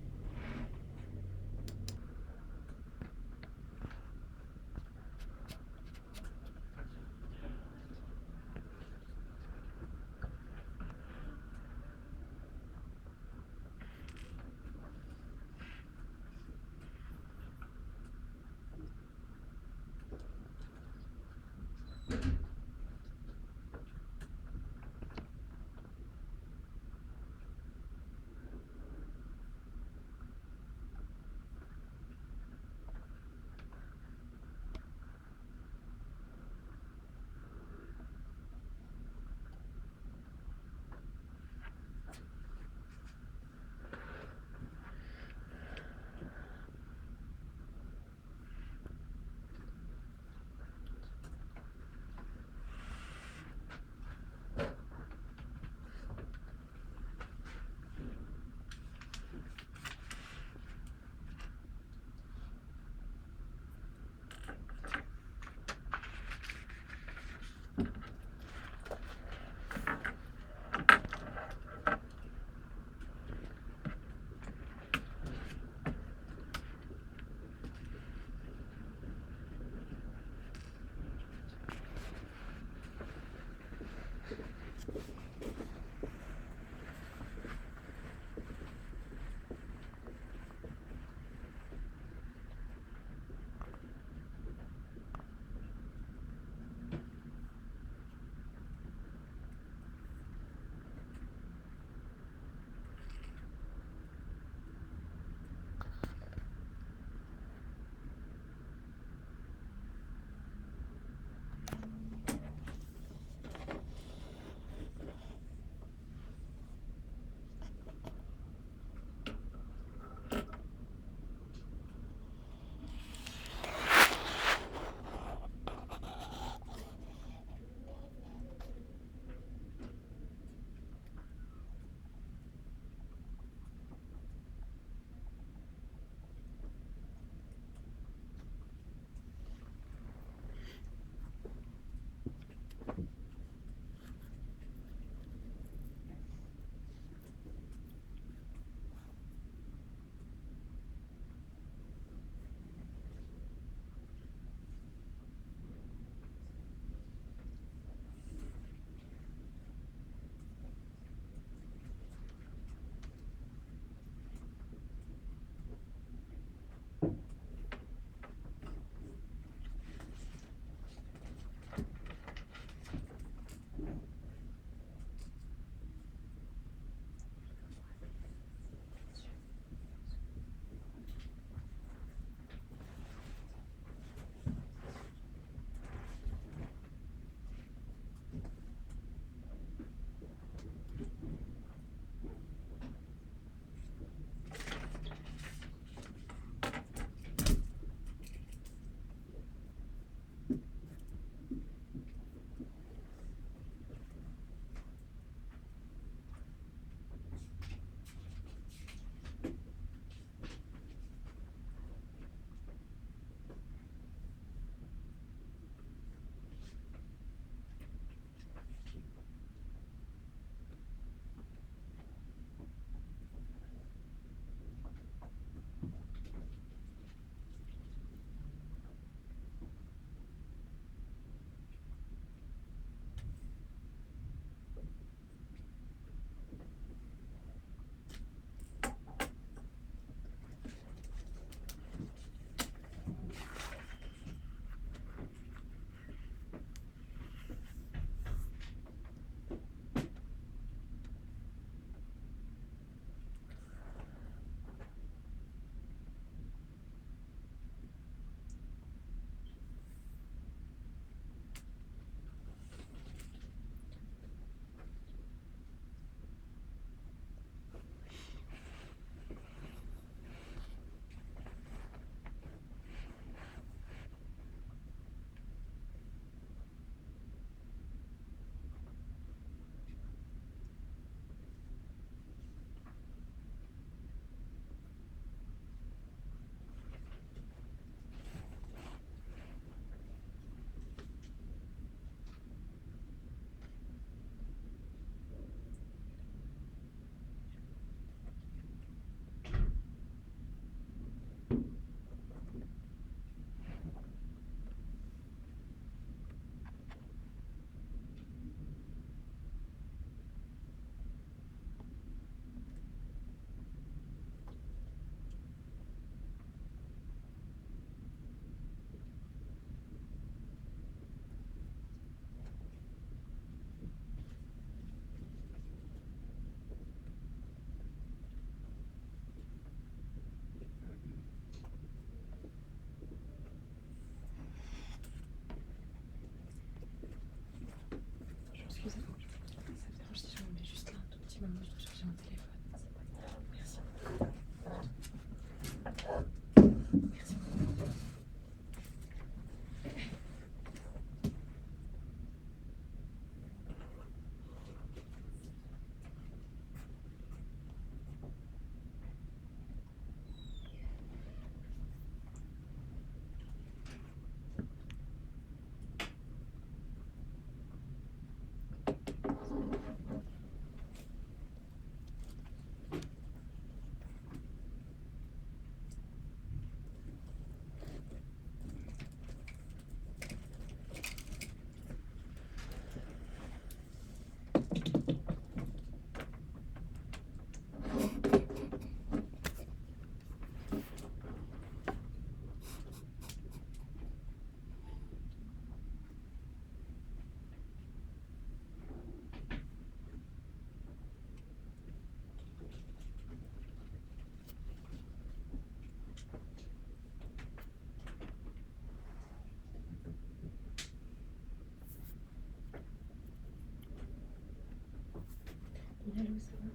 Allô, ça va?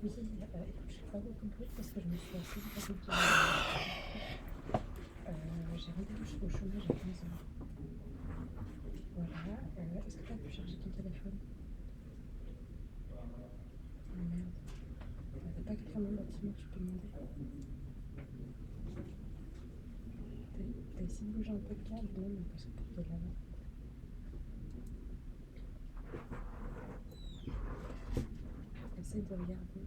Oui, écoute, je suis pas beaucoup de bruit parce que je me suis assise à côté de... j'ai rendez-vous au chômage à 15h. Voilà, est-ce que tu as pu charger ton téléphone? Ah merde. T'as pas quelqu'un dans le bâtiment que je peux demander? T'as essayé de bouger un peu le câble? Non, mais parce que t'es là-bas. Essaye de regarder.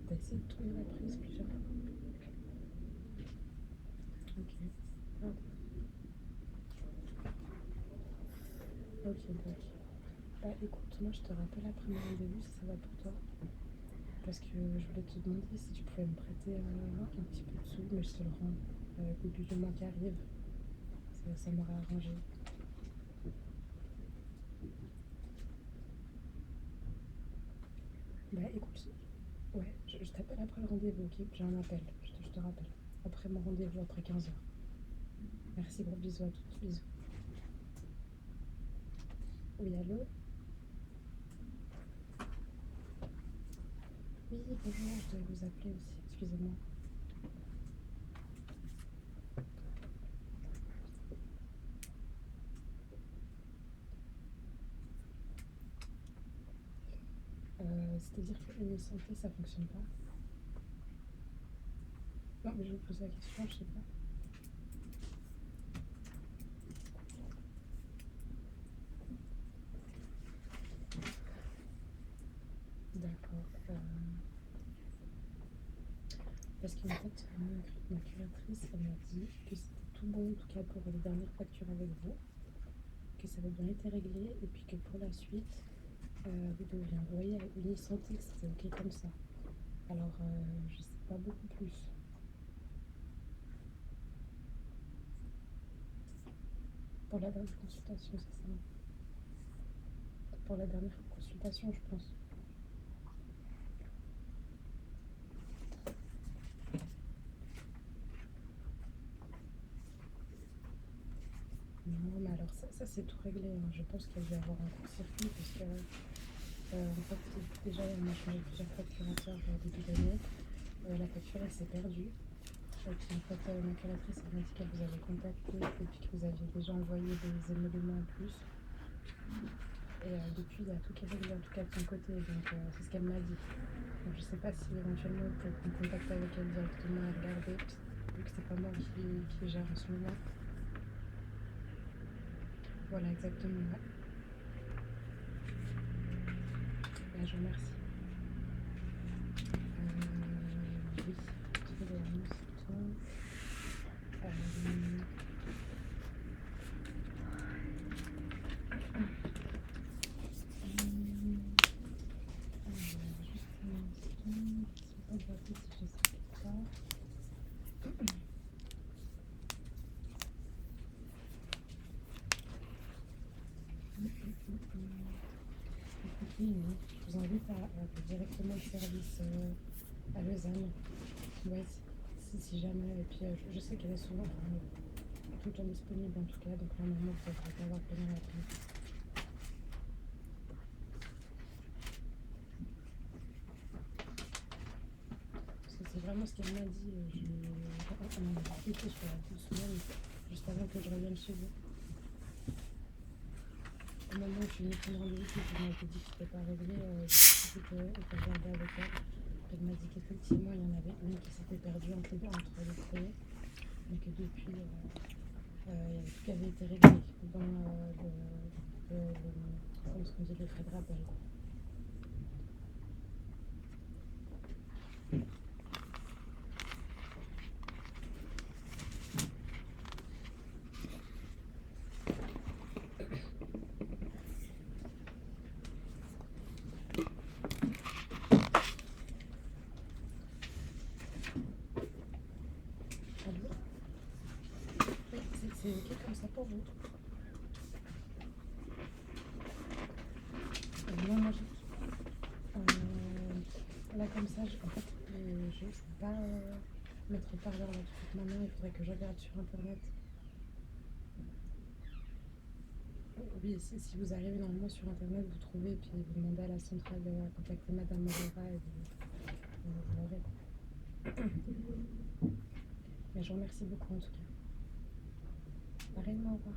T'as essayé de tourner la prise plusieurs fois? Ok. Ah. Ok, donc. Bah écoute, moi je te rappelle après mon rendez-vous si ça va pour toi. Parce que je voulais te demander si tu pouvais me prêter un petit peu de sous, mais je te le rends avec le but du mois qui arrive. Ça m'aurait arrangé. Bah écoute, ouais, je t'appelle après le rendez-vous, ok? J'ai un appel, je te rappelle. Après mon rendez-vous, après 15h. Merci, gros bisous à toutes, bisous. Oui, allô? Oui, bonjour, je devais vous appeler aussi, excusez-moi. C'est-à-dire que Uni Santé, ça fonctionne pas? Non, mais je vous pose la question, je sais pas. D'accord. Parce qu'en fait, ma curatrice, elle m'a dit que c'était tout bon, en tout cas pour les dernières factures avec vous, que ça avait bien été réglé, et puis que pour la suite, vous deviez envoyer à Uni Santé que c'était ok comme ça. Alors, je sais pas beaucoup plus. Pour la dernière consultation, c'est ça? Pour la dernière consultation, je pense. Non, mais alors ça c'est tout réglé, hein. Je pense qu'il y a dû avoir un court-circuit parce que en fait, déjà on a changé plusieurs facturateurs début d'année. La facture elle s'est perdue. Et puis en fait, ma curatrice elle m'a dit qu'elle vous avait contacté et puis que vous aviez déjà envoyé des éléments en plus. Et depuis, il y a tout qui est réglé, en tout cas de son côté, donc c'est ce qu'elle m'a dit. Donc je sais pas si éventuellement vous pouvez prendre contact avec elle directement et regarder, vu que c'est pas moi qui gère en ce moment. Voilà, exactement, ouais. Ben, je vous remercie. Oui, je vais annoncer tout. Je vous invite à appeler directement le service à Lausanne. Ouais, si jamais. Et puis je sais qu'elle est souvent tout le temps disponible en tout cas, donc normalement vous devrez pas avoir de problème à appeler. Parce que c'est vraiment ce qu'elle m'a dit. On en a discuté sur la 2 semaines, juste avant que je revienne chez vous. Au moment où je suis venue prendre rendez-vous, elle m'a dit que c'était pas réglé, j'ai dit qu'elle regardait avec elle. Elle m'a dit qu'effectivement, il y en avait une qui s'était perdue entre les courriers, mais que depuis, il y avait tout qui avait été réglé dans ce qu'on dit, le frais de rappel. C'est ok comme ça pour vous? Non, moi là comme ça, en fait, je ne sais pas mettre au parleur là tout de suite maintenant, il faudrait que je regarde sur internet. Oui, si vous arrivez normalement sur Internet, vous trouvez, puis vous demandez à la centrale de contacter Madame Moreira et vous l'aurez. Mais je vous remercie beaucoup en tout cas. Pareillement, au revoir.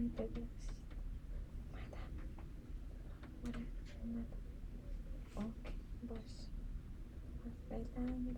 bébé. Madame. Ok, bos. Esperando.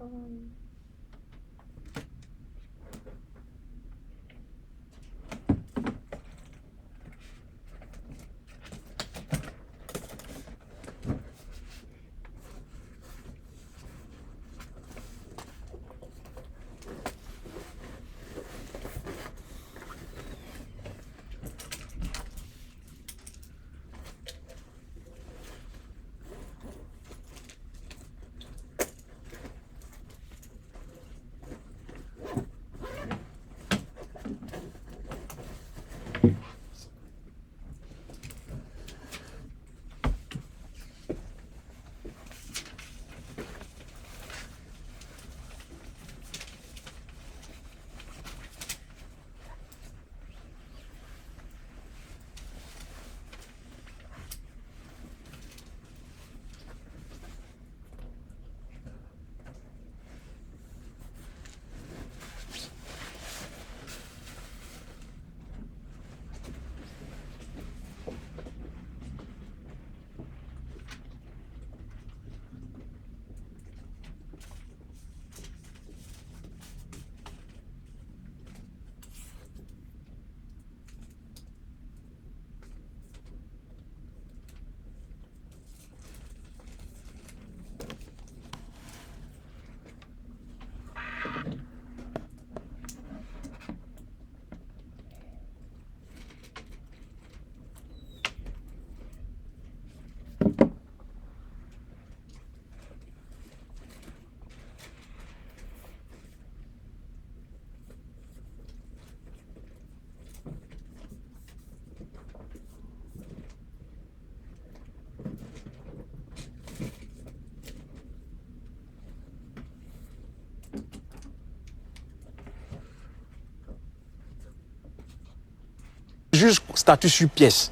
Juge statut sur pièce.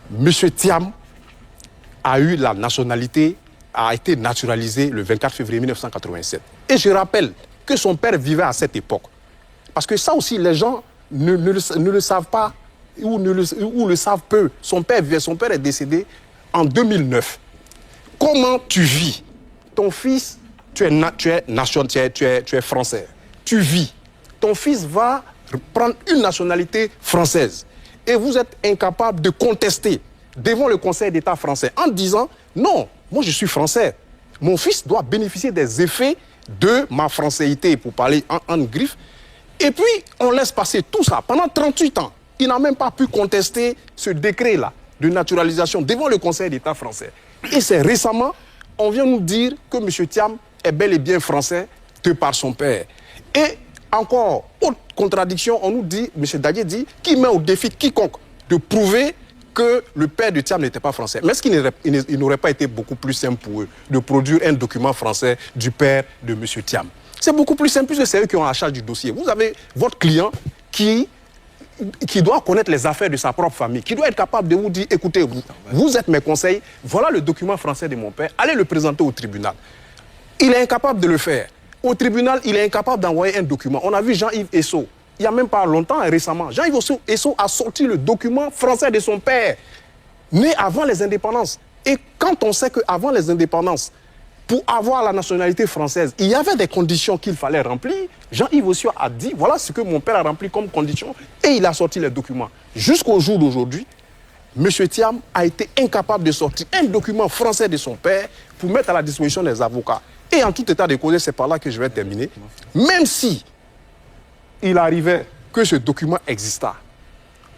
Monsieur Thiam a eu la nationalité, a été naturalisé le 24 février 1987. Et je rappelle que son père vivait à cette époque. Parce que ça aussi, les gens ne le savent pas ou le savent peu. Son père est décédé en 2009. Comment tu vis? Ton fils, tu es français. Tu vis. Ton fils va prendre une nationalité française. Et vous êtes incapable de contester devant le Conseil d'État français en disant « Non, moi je suis français. Mon fils doit bénéficier des effets de ma françaisité », pour parler en griffe. Et puis, on laisse passer tout ça pendant 38 ans. Il n'a même pas pu contester ce décret-là de naturalisation devant le Conseil d'État français. Et c'est récemment, on vient nous dire que M. Thiam est bel et bien français de par son père. Et encore, autre contradiction, on nous dit, M. Dadje dit, qui met au défi quiconque de prouver que le père de Thiam n'était pas français. Mais est-ce qu'il n'aurait pas été beaucoup plus simple pour eux de produire un document français du père de M. Thiam? C'est beaucoup plus simple puisque c'est eux qui ont la charge du dossier. Vous avez votre client qui doit connaître les affaires de sa propre famille, qui doit être capable de vous dire, écoutez, vous êtes mes conseils, voilà le document français de mon père, allez le présenter au tribunal. Il est incapable de le faire. Au tribunal, il est incapable d'envoyer un document. On a vu Jean-Yves Esso, il n'y a même pas longtemps et récemment. Jean-Yves Esso a sorti le document français de son père, né avant les indépendances. Et quand on sait qu'avant les indépendances, pour avoir la nationalité française, il y avait des conditions qu'il fallait remplir. Jean-Yves Esso a dit, voilà ce que mon père a rempli comme condition, et il a sorti les documents. Jusqu'au jour d'aujourd'hui, M. Thiam a été incapable de sortir un document français de son père pour mettre à la disposition des avocats. Et en tout état de cause, c'est par là que je vais terminer. Même si il arrivait que ce document existât,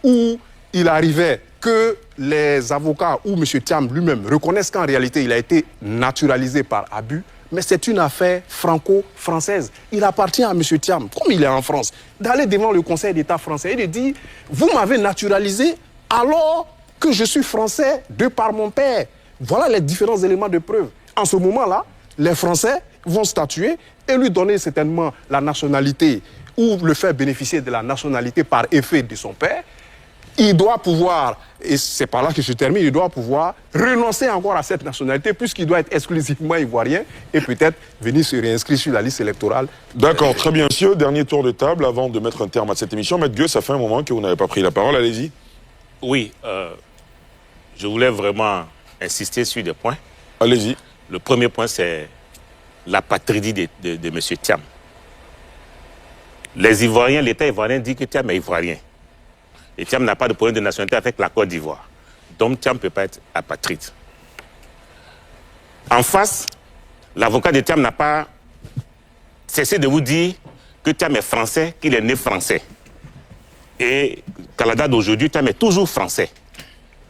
ou il arrivait que les avocats ou M. Thiam lui-même reconnaissent qu'en réalité, il a été naturalisé par abus, mais c'est une affaire franco-française. Il appartient à M. Thiam, comme il est en France, d'aller devant le Conseil d'État français et de dire « Vous m'avez naturalisé alors que je suis français de par mon père. » Voilà les différents éléments de preuve. En ce moment-là, les Français vont statuer et lui donner certainement la nationalité ou le faire bénéficier de la nationalité par effet de son père. il doit pouvoir, et c'est par là que je termine, il doit pouvoir renoncer encore à cette nationalité puisqu'il doit être exclusivement ivoirien et peut-être venir se réinscrire sur la liste électorale. D'accord, très bien, monsieur. Dernier tour de table avant de mettre un terme à cette émission. Maître Gueux, ça fait un moment que vous n'avez pas pris la parole, allez-y. Oui, je voulais vraiment insister sur des points. Allez-y. Le premier point, c'est la patrie de M. Thiam. Les Ivoiriens, l'État ivoirien dit que Thiam est ivoirien. Et Thiam n'a pas de problème de nationalité avec la Côte d'Ivoire. Donc Thiam ne peut pas être apatride. En face, l'avocat de Thiam n'a pas cessé de vous dire que Thiam est français, qu'il est né français. Et qu'à la date d'aujourd'hui, Thiam est toujours français,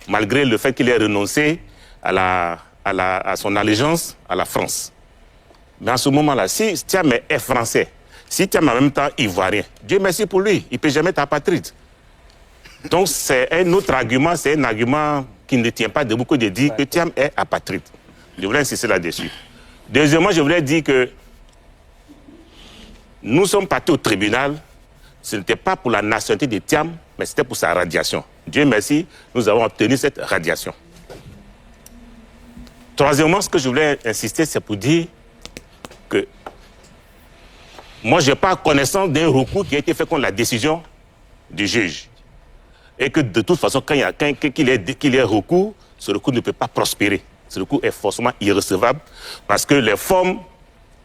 malgré le fait qu'il ait renoncé à son allégeance à la France. Mais en ce moment-là, si Thiam est français, si Thiam en même temps ivoirien, Dieu merci pour lui, il ne peut jamais être apatride. Donc c'est un autre argument, c'est un argument qui ne tient pas debout que de dire que Thiam est apatride. Je voulais insister là-dessus. Deuxièmement, je voulais dire que nous sommes partis au tribunal, ce n'était pas pour la nationalité de Thiam, mais c'était pour sa radiation. Dieu merci, nous avons obtenu cette radiation. Troisièmement, ce que je voulais insister, c'est pour dire que moi, je n'ai pas connaissance d'un recours qui a été fait contre la décision du juge. Et que de toute façon, qu'il y ait recours, ce recours ne peut pas prospérer. Ce recours est forcément irrecevable parce que les formes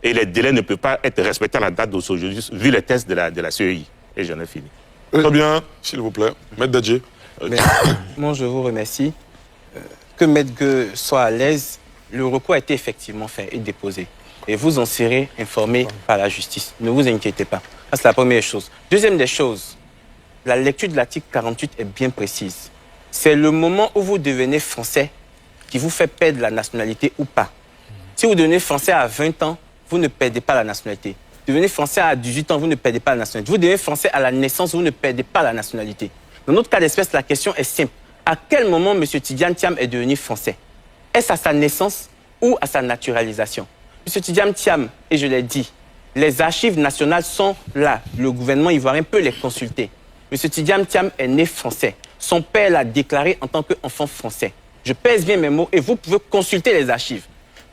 et les délais ne peuvent pas être respectés à la date d'aujourd'hui, vu les tests de la CEI. Et j'en ai fini. Très bien, s'il vous plaît. Maître Dadje. Moi, je vous remercie. Que Maître Gueux soit à l'aise, le recours a été effectivement fait et déposé. Et vous en serez informé par la justice. Ne vous inquiétez pas. Ça, c'est la première chose. Deuxième des choses, la lecture de l'article 48 est bien précise. C'est le moment où vous devenez français qui vous fait perdre la nationalité ou pas. Si vous devenez français à 20 ans, vous ne perdez pas la nationalité. Vous devenez français à 18 ans, vous ne perdez pas la nationalité. Vous devenez français à la naissance, vous ne perdez pas la nationalité. Dans notre cas d'espèce, la question est simple. À quel moment M. Tidjane Thiam est devenu français? Est-ce à sa naissance ou à sa naturalisation? M. Tidjane Thiam, et je l'ai dit, les archives nationales sont là. Le gouvernement ivoirien peut les consulter. M. Tidjane Thiam est né français. Son père l'a déclaré en tant qu'enfant français. Je pèse bien mes mots et vous pouvez consulter les archives.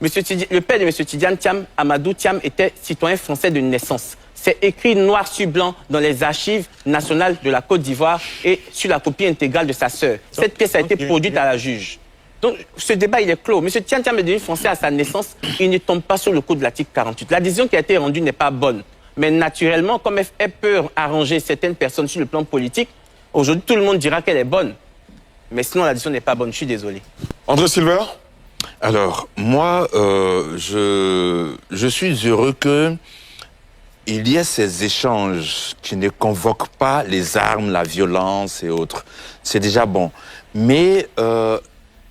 Le père de M. Tidjane Thiam, Amadou Thiam, était citoyen français de naissance. C'est écrit noir sur blanc dans les archives nationales de la Côte d'Ivoire et sur la copie intégrale de sa sœur. Cette pièce a été produite à la juge. Donc, ce débat, il est clos. M. Tidjane Thiam est devenu français à sa naissance. Il ne tombe pas sur le coup de l'article 48. La décision qui a été rendue n'est pas bonne. Mais naturellement, comme elle peut arranger certaines personnes sur le plan politique, aujourd'hui, tout le monde dira qu'elle est bonne. Mais sinon, la décision n'est pas bonne. Je suis désolé. André Silver? Alors, moi, je suis heureux qu'il y ait ces échanges qui ne convoquent pas les armes, la violence et autres. C'est déjà bon. Mais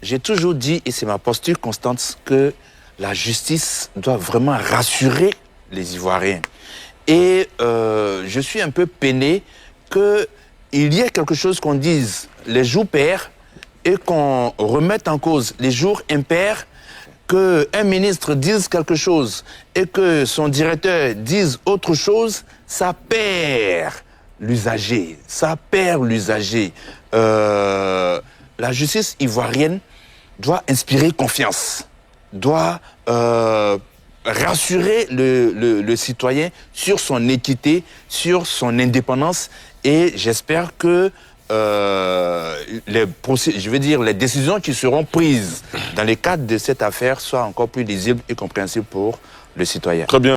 j'ai toujours dit, et c'est ma posture constante, que la justice doit vraiment rassurer les Ivoiriens. Et je suis un peu peiné qu'il y ait quelque chose qu'on dise les jours pairs et qu'on remette en cause les jours impairs, qu'un ministre dise quelque chose et que son directeur dise autre chose, ça perd l'usager. Ça perd l'usager. La justice ivoirienne doit inspirer confiance, doit rassurer le citoyen sur son équité, sur son indépendance, et j'espère que les décisions qui seront prises dans le cadre de cette affaire soient encore plus lisibles et compréhensibles pour le citoyen. Très bien.